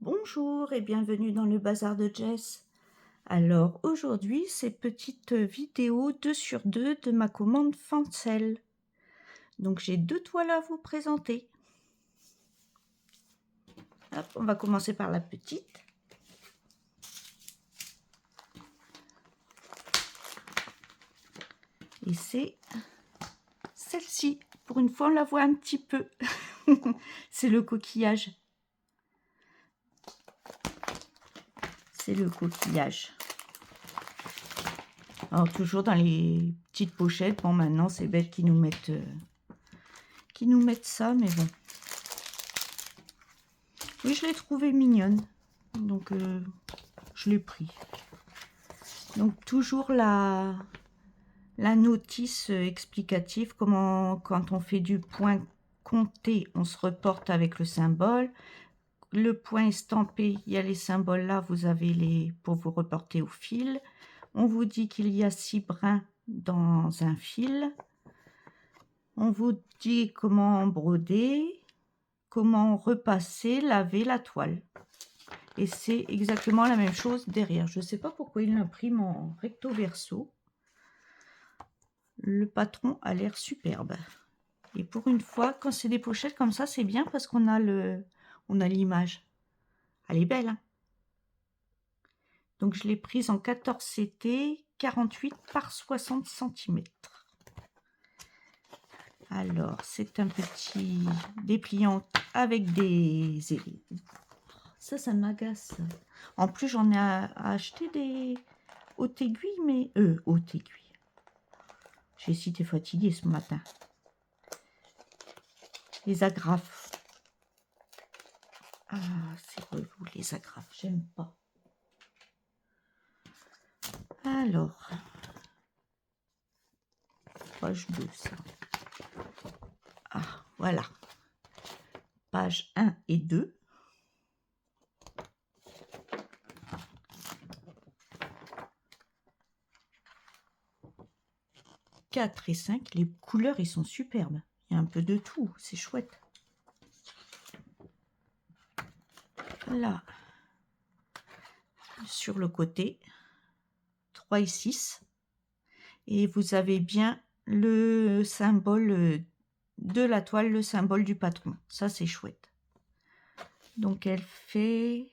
Bonjour et bienvenue dans le bazar de Jess. Alors aujourd'hui, c'est petite vidéo 2 sur 2 de ma commande Fancel. Donc j'ai deux toiles à vous présenter. Hop, on va commencer par la petite. Et c'est celle-ci. Pour une fois, on la voit un petit peu. C'est le coquillage. C'est le coquillage. Alors toujours dans les petites pochettes. Bon, maintenant c'est bête qu'ils nous mettent ça, mais bon. Oui, je l'ai trouvée mignonne, donc je l'ai pris. Donc toujours la notice explicative, comment quand on fait du point compté, on se reporte avec le symbole. Le point estampé, il y a les symboles là, vous avez les pour vous reporter au fil. On vous dit qu'il y a 6 brins dans un fil. On vous dit comment broder, comment repasser, laver la toile. Et c'est exactement la même chose derrière. Je ne sais pas pourquoi il l'imprime en recto verso. Le patron a l'air superbe. Et pour une fois, quand c'est des pochettes comme ça, c'est bien parce qu'on a l'image. Elle est belle, hein. Donc je l'ai prise en 14 CT, 48 par 60 cm. Alors, c'est un petit dépliant avec des... Ça m'agace. En plus, j'en ai acheté des hautes aiguilles, mais... hautes aiguilles. J'ai été fatiguée ce matin. Les agrafes. Ah, c'est relou, les agrafes. J'aime pas. Alors. Page 2, ça. Ah, voilà. Page 1 et 2. « 4 et 5, les couleurs, ils sont superbes. Il y a un peu de tout, c'est chouette. Là, sur le côté, 3 et 6. Et vous avez bien le symbole de la toile, le symbole du patron. Ça, c'est chouette. Donc, elle fait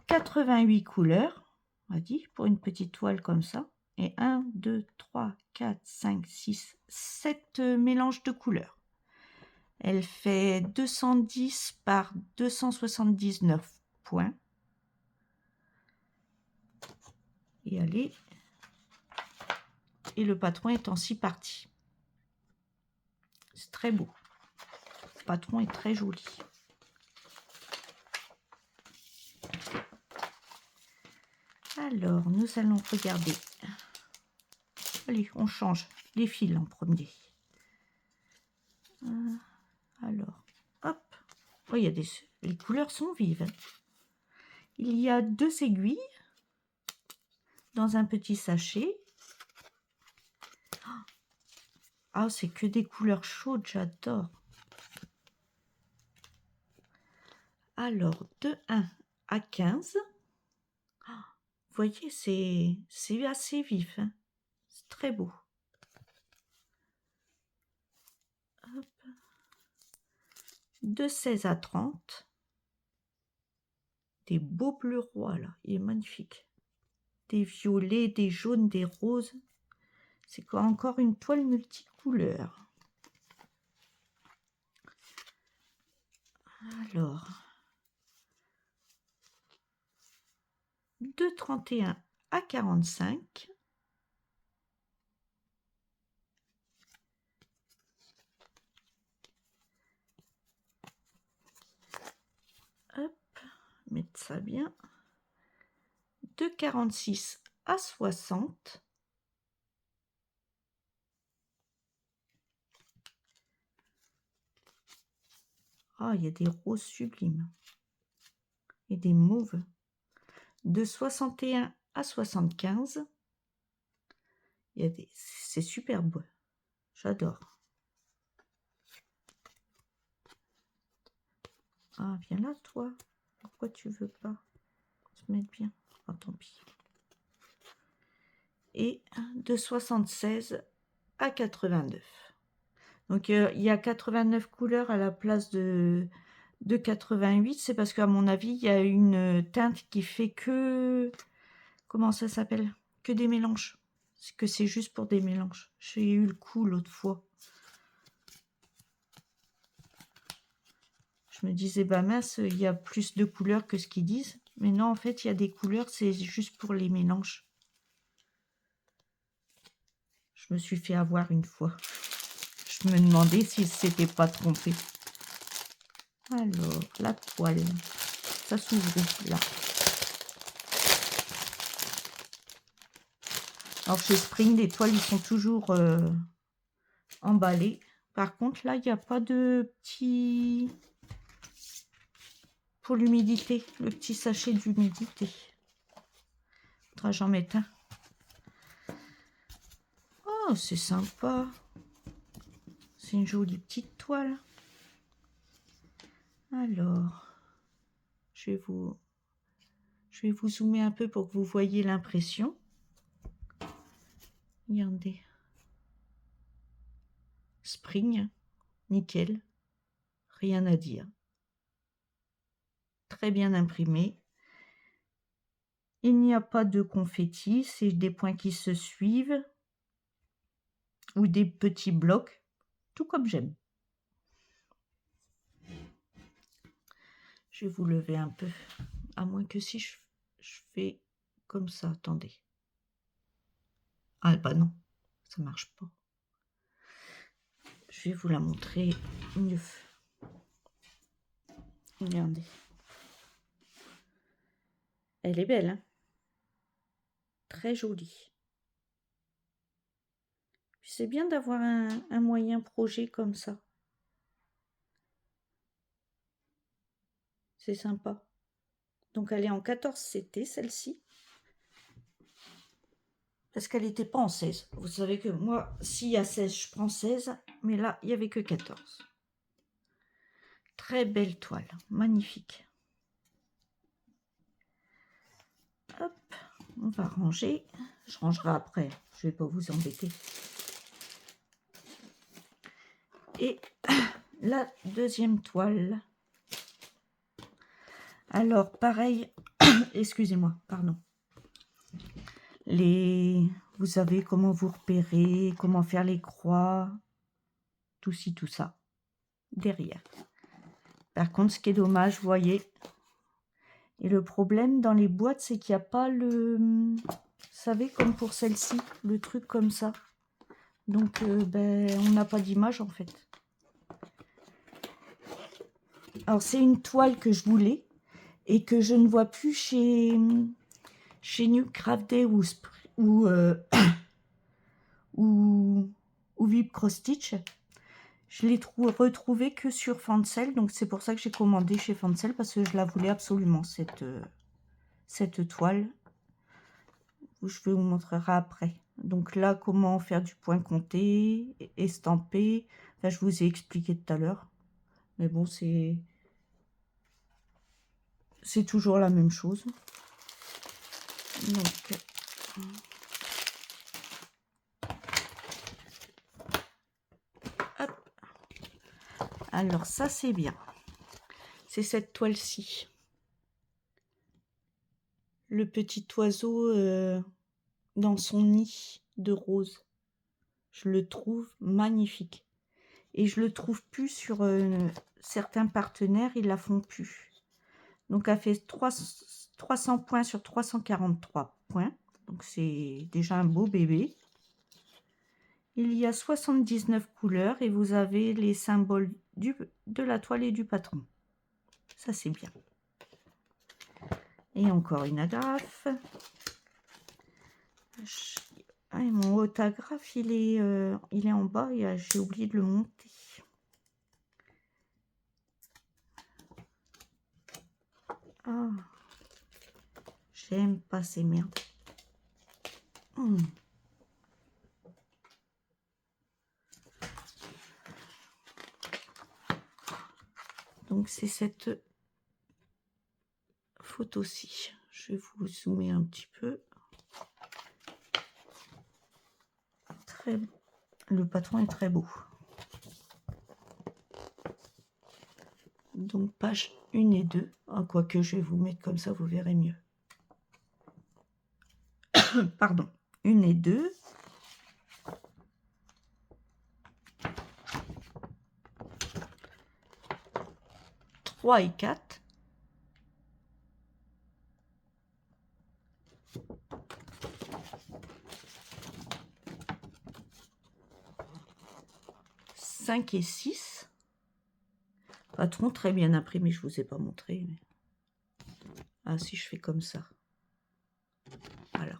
88 couleurs, on a dit, pour une petite toile comme ça. Et 1, 2, 3, 4, 5, 6, 7 mélanges de couleurs. Elle fait 210 par 279 points. Et allez. Et le patron est en 6 parties. C'est très beau. Le patron est très joli. Alors, nous allons regarder. Allez, on change les fils en premier. Alors, hop. Oh, il y a les couleurs sont vives. Il y a 2 aiguilles dans un petit sachet. Ah, c'est que des couleurs chaudes, j'adore. Alors, de 1 à 15. Vous voyez, c'est assez vif. Hein, c'est très beau. Hop. De 16 à 30. Des beaux bleus rois, là. Il est magnifique. Des violets, des jaunes, des roses. C'est encore une toile multicouleur. Alors, de 31 à 45. Hop, mettre ça bien. De 46 à 60. Ah, il y a des roses sublimes. Et des mauves. De 61 à 75. C'est superbe. J'adore. Ah, viens là, toi. Pourquoi tu veux pas se mettre bien? Oh, tant pis. Et de 76 à 89. Donc, il y a 89 couleurs à la place de 88. C'est parce qu'à mon avis, il y a une teinte qui fait que... Comment ça s'appelle? Que des mélanges. C'est que c'est juste pour des mélanges. J'ai eu le coup l'autre fois. Je me disais, bah mince, il y a plus de couleurs que ce qu'ils disent. Mais non, en fait, il y a des couleurs, c'est juste pour les mélanges. Je me suis fait avoir une fois. Je me demandais s'il s'était pas trompé. Alors, la toile. Ça s'ouvre là. Alors, chez Spring, les toiles, ils sont toujours emballées. Par contre, là, il n'y a pas de petit... Pour l'humidité, le petit sachet d'humidité. Faudra j'en mettre un. Oh, c'est sympa. C'est une jolie petite toile. Alors, je vais vous zoomer un peu pour que vous voyez l'impression. Regardez. Spring, nickel. Rien à dire. Très bien imprimé. Il n'y a pas de confetti, c'est des points qui se suivent. Ou des petits blocs, tout comme j'aime. Je vais vous lever un peu, à moins que si je fais comme ça, attendez. Ah bah non, ça marche pas. Je vais vous la montrer mieux. Regardez. Elle est belle, hein? Très jolie. C'est bien d'avoir un moyen projet comme ça. C'est sympa. Donc elle est en 14 CT, celle-ci. Parce qu'elle n'était pas en 16. Vous savez que moi, s'il y a 16, je prends 16. Mais là, il n'y avait que 14. Très belle toile. Magnifique. Hop, on va ranger. Je rangerai après. Je ne vais pas vous embêter. Et la deuxième toile. Alors, pareil. Excusez-moi, pardon. Vous savez comment vous repérer, comment faire les croix, tout ci, tout ça, derrière. Par contre, ce qui est dommage, vous voyez, et le problème dans les boîtes, c'est qu'il n'y a pas le, vous savez, comme pour celle-ci, le truc comme ça. Donc, on n'a pas d'image, en fait. Alors, c'est une toile que je voulais et que je ne vois plus chez New Craft Day ou Vip Cross Stitch. Je l'ai retrouvée que sur Fancel, donc c'est pour ça que j'ai commandé chez Fancel, parce que je la voulais absolument, cette toile. Je vais vous montrer après. Donc là, comment faire du point compté, estampé. Enfin, je vous ai expliqué tout à l'heure. Mais bon, c'est toujours la même chose. Donc, hop. Alors ça, c'est bien. C'est cette toile-ci. Le petit oiseau dans son nid de rose. Je le trouve magnifique. Et je le trouve plus sur certains partenaires, ils la font plus. Donc elle fait 300 points sur 343 points. Donc c'est déjà un beau bébé. Il y a 79 couleurs et vous avez les symboles de la toile et du patron. Ça c'est bien. Et encore une agrafe. Ah, mon autographe il est en bas et j'ai oublié de le monter. Ah, j'aime pas ces merdes. Donc c'est cette faute aussi. Je vais vous zoomer un petit peu. Très... Le patron est très beau. Donc page 1 et 2. Ah, quoique je vais vous mettre comme ça, vous verrez mieux. Pardon. 1 et 2. 3 et 4. 5 et 6. Patron très bien imprimé, je ne vous ai pas montré. Mais... Ah, si je fais comme ça. Voilà.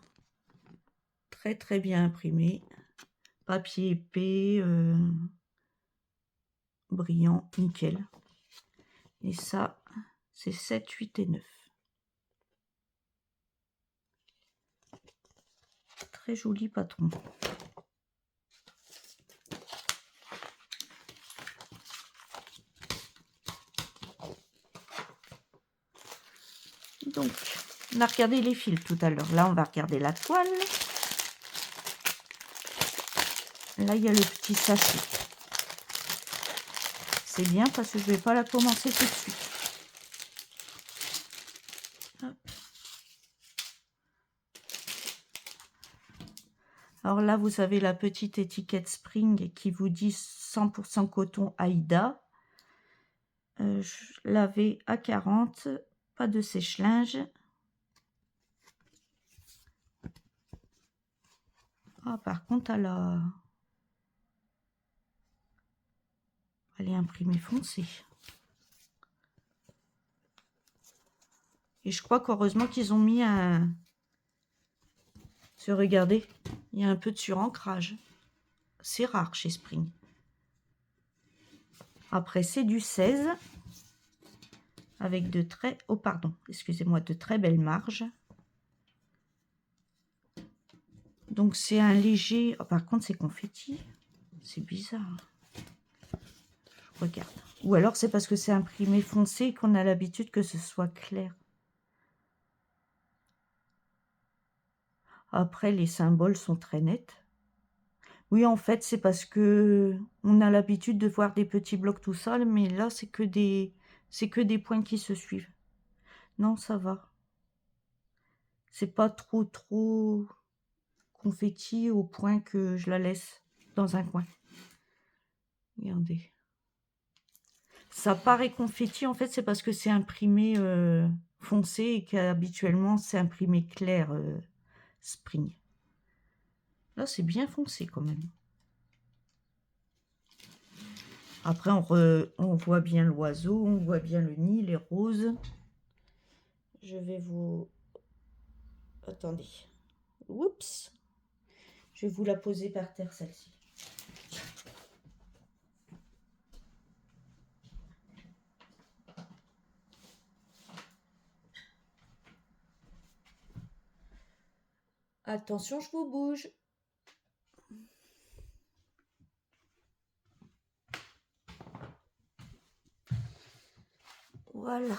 Très très bien imprimé. Papier épais, brillant, nickel. Et ça, c'est 7, 8 et 9. Très joli patron. Donc, on a regardé les fils tout à l'heure. Là, on va regarder la toile. Là, il y a le petit sachet. C'est bien parce que je ne vais pas la commencer tout de suite. Hop. Alors là, vous avez la petite étiquette Spring qui vous dit 100% coton Aïda. Lavé à 40, pas de sèche-linge. Ah, par contre, elle est imprimée foncée. Et je crois qu'heureusement qu'ils ont mis un... Regardez, il y a un peu de surancrage. C'est rare chez Spring. Après, c'est du 16 avec de très... Oh, pardon, excusez-moi, de très belles marges. Donc, c'est un léger... Oh, par contre, c'est confetti. C'est bizarre. Je regarde. Ou alors, c'est parce que c'est imprimé foncé qu'on a l'habitude que ce soit clair. Après, les symboles sont très nets. Oui, en fait, c'est parce que on a l'habitude de voir des petits blocs tout seuls, mais là, c'est que des points qui se suivent. Non, ça va. C'est pas trop confetti au point que je la laisse dans un coin. Regardez. Ça paraît confetti, en fait, c'est parce que c'est imprimé foncé et qu'habituellement, c'est imprimé clair Spring. Là, c'est bien foncé quand même. Après, on voit bien l'oiseau, on voit bien le nid, les roses. Je vais vous... Attendez. Oups. Je vais vous la poser par terre, celle-ci. Attention, je vous bouge. Voilà.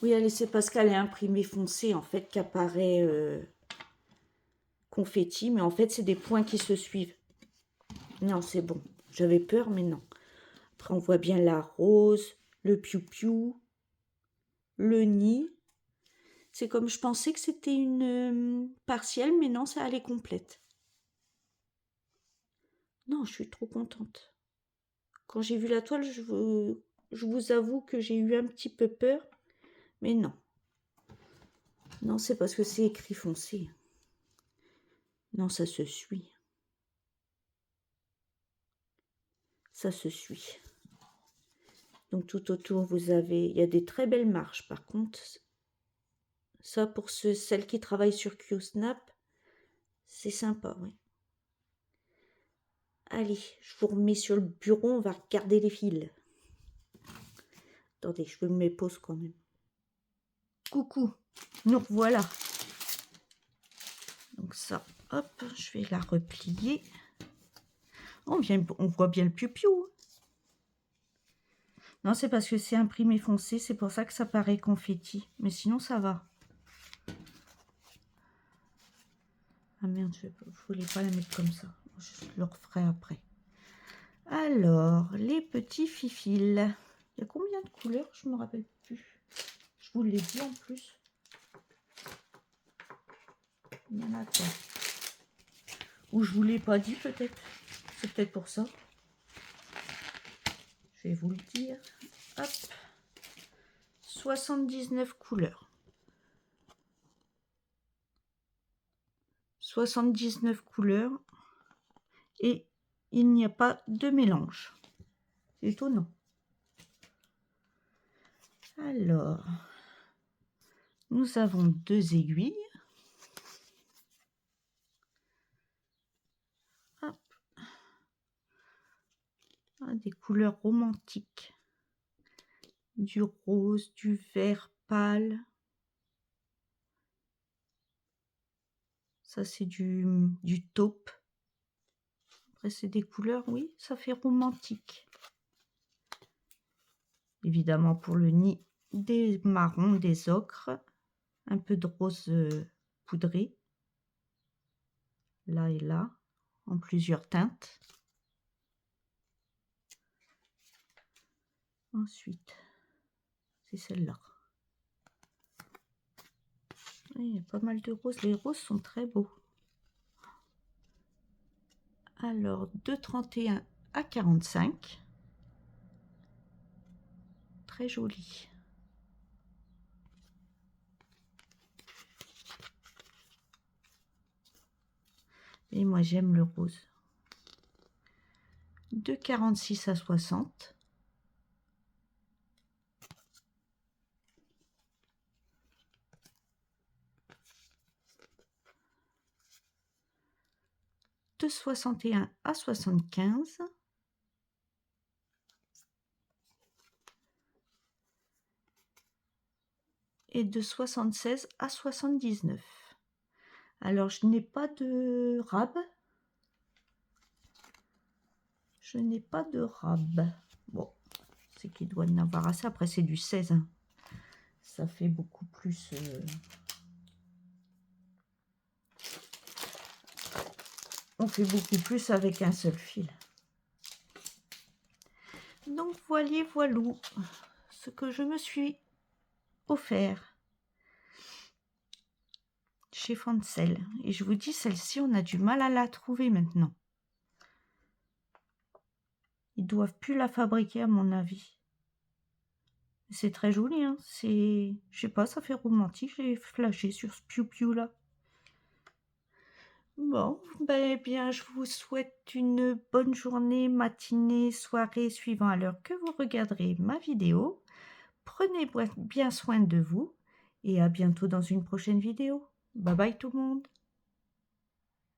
Oui, allez, c'est parce qu'elle est imprimée foncée, en fait, qu'apparaît confetti. Mais en fait, c'est des points qui se suivent. Non, c'est bon. J'avais peur, mais non. Après, on voit bien la rose, le piou-piou, le nid. C'est comme je pensais que c'était une partielle, mais non, ça allait complète. Non, je suis trop contente. Quand j'ai vu la toile, je vous avoue que j'ai eu un petit peu peur, mais non. Non, c'est parce que c'est écrit foncé. Non, ça se suit. Ça se suit. Donc tout autour, vous avez... Il y a des très belles marges, par contre. Ça, pour celles qui travaillent sur QSnap, c'est sympa, oui. Allez, je vous remets sur le bureau, on va regarder les fils. Attendez, je me mets pause quand même. Coucou, nous revoilà. Donc ça, hop, je vais la replier. On voit bien le piou-piou. Non, c'est parce que c'est imprimé foncé, c'est pour ça que ça paraît confetti. Mais sinon, ça va. Ah merde, je voulais pas la mettre comme ça. Je le referai après. Alors, les petits fifils. Il y a combien de couleurs? Je me rappelle plus. Je vous l'ai dit en plus. Il y en a pas. Ou je vous l'ai pas dit peut-être. C'est peut-être pour ça. Je vais vous le dire. Hop. 79 couleurs. 79 couleurs. Et il n'y a pas de mélange. C'est étonnant. Alors, nous avons 2 aiguilles. Hop. Ah, des couleurs romantiques. Du rose, du vert pâle. Ça, c'est du taupe. Après, c'est des couleurs, oui, ça fait romantique. Évidemment, pour le nid, des marrons, des ocres. Un peu de rose poudré. Là et là, en plusieurs teintes. Ensuite, c'est celle-là. Il y a pas mal de roses. Les roses sont très beaux. Alors, de 31 à 45. Très joli. Et moi, j'aime le rose. De 46 à 60. De 61 à 75. Et de 76 à 79. Alors, je n'ai pas de rab. Je n'ai pas de rab. Bon, c'est qu'il doit en avoir assez. Après, c'est du 16. Hein. Ça fait beaucoup plus... On fait beaucoup plus avec un seul fil. Donc, voilou ce que je me suis offert chez Fancel. Et je vous dis, celle-ci, on a du mal à la trouver maintenant. Ils doivent plus la fabriquer, à mon avis. C'est très joli, hein. C'est... Je sais pas, ça fait romantique. J'ai flashé sur ce piou-piou là. Bon, ben bien, je vous souhaite une bonne journée, matinée, soirée, suivant à l'heure que vous regarderez ma vidéo. Prenez bien soin de vous et à bientôt dans une prochaine vidéo. Bye bye tout le monde.